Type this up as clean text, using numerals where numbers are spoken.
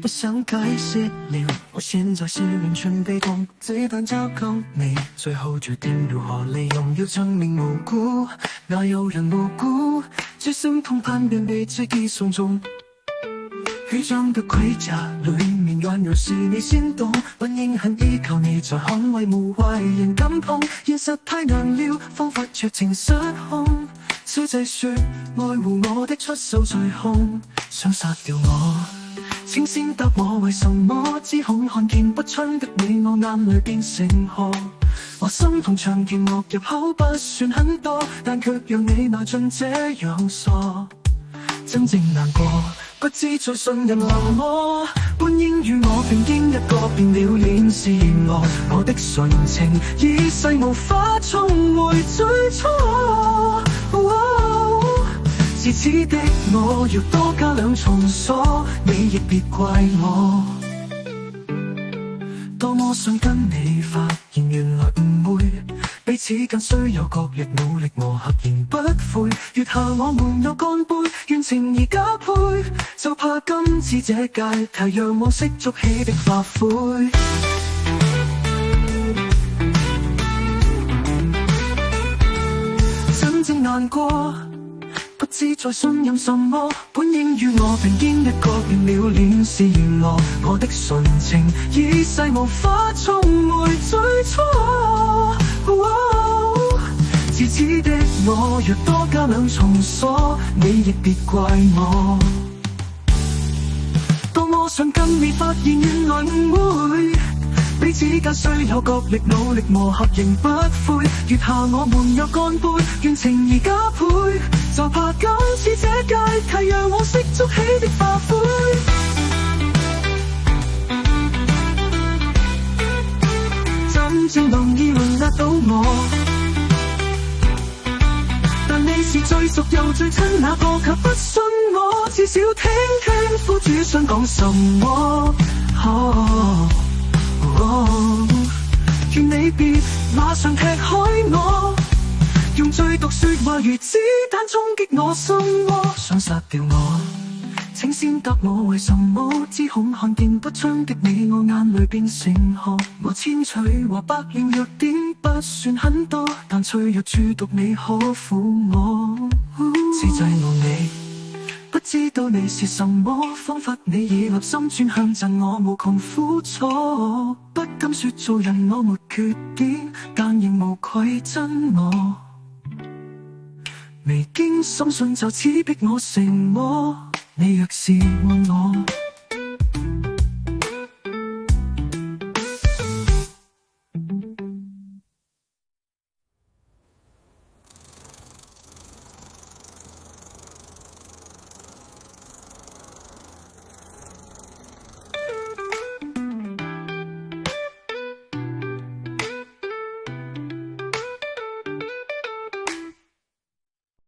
不想解釋了。我現在是完全被動，這段交給你，最後決定如何利用，要證明無辜，哪有人無辜？最心痛叛變被自己送中。虛張的盔甲裏面軟弱是你先懂，本應很依靠你在捍衛，無壞人敢碰。現實太難料，方法卻情失控。小姐說愛護我的出手最兇，想殺掉我。請先答我為什麼，只恐看見不親的你，我眼淚變成河。我心痛長甜落入口不算很多，但卻讓你拿盡這樣傻。真正難過不知再信任流麼，本應與我並肩一個變了臉是我的純情已逝無法重回最初。自此的我若多加兩重鎖，你亦別怪我。多麼想跟你發現原來誤會，彼此間需有角力努力磨合仍不悔。月下我們有乾杯，願情誼加倍，就怕今次這屆題讓往昔築起的化灰。真正難過不知再信任什麼，本應與我並肩一個變了臉是我的純情已逝無法重回最初。自此的我若多加兩重鎖，你亦別怪我。多麼想跟你發現原來誤會，彼此間需有角力努力磨合仍不悔。月下我們有乾杯，願情誼加倍，就怕今次這屆題讓往昔築起的化灰。真正容易輪壓到我，但你是最熟又最親，那個卻不信我。至少聽聽苦主想講什麼。願你別馬上踢開我，用最毒說話如子彈衝擊我心窩。想殺掉我，請先答我為什麼，只恐看見不親的你，我眼淚變成河。我千錘和百煉弱點不算很多，但脆弱處毒你可撫我。自制怒你，不知道你是什麼方法，你已立心轉向贈我無窮苦楚。不敢說做人我沒缺點，但仍無愧真我。未經深信就此逼我成魔，你若是愛我。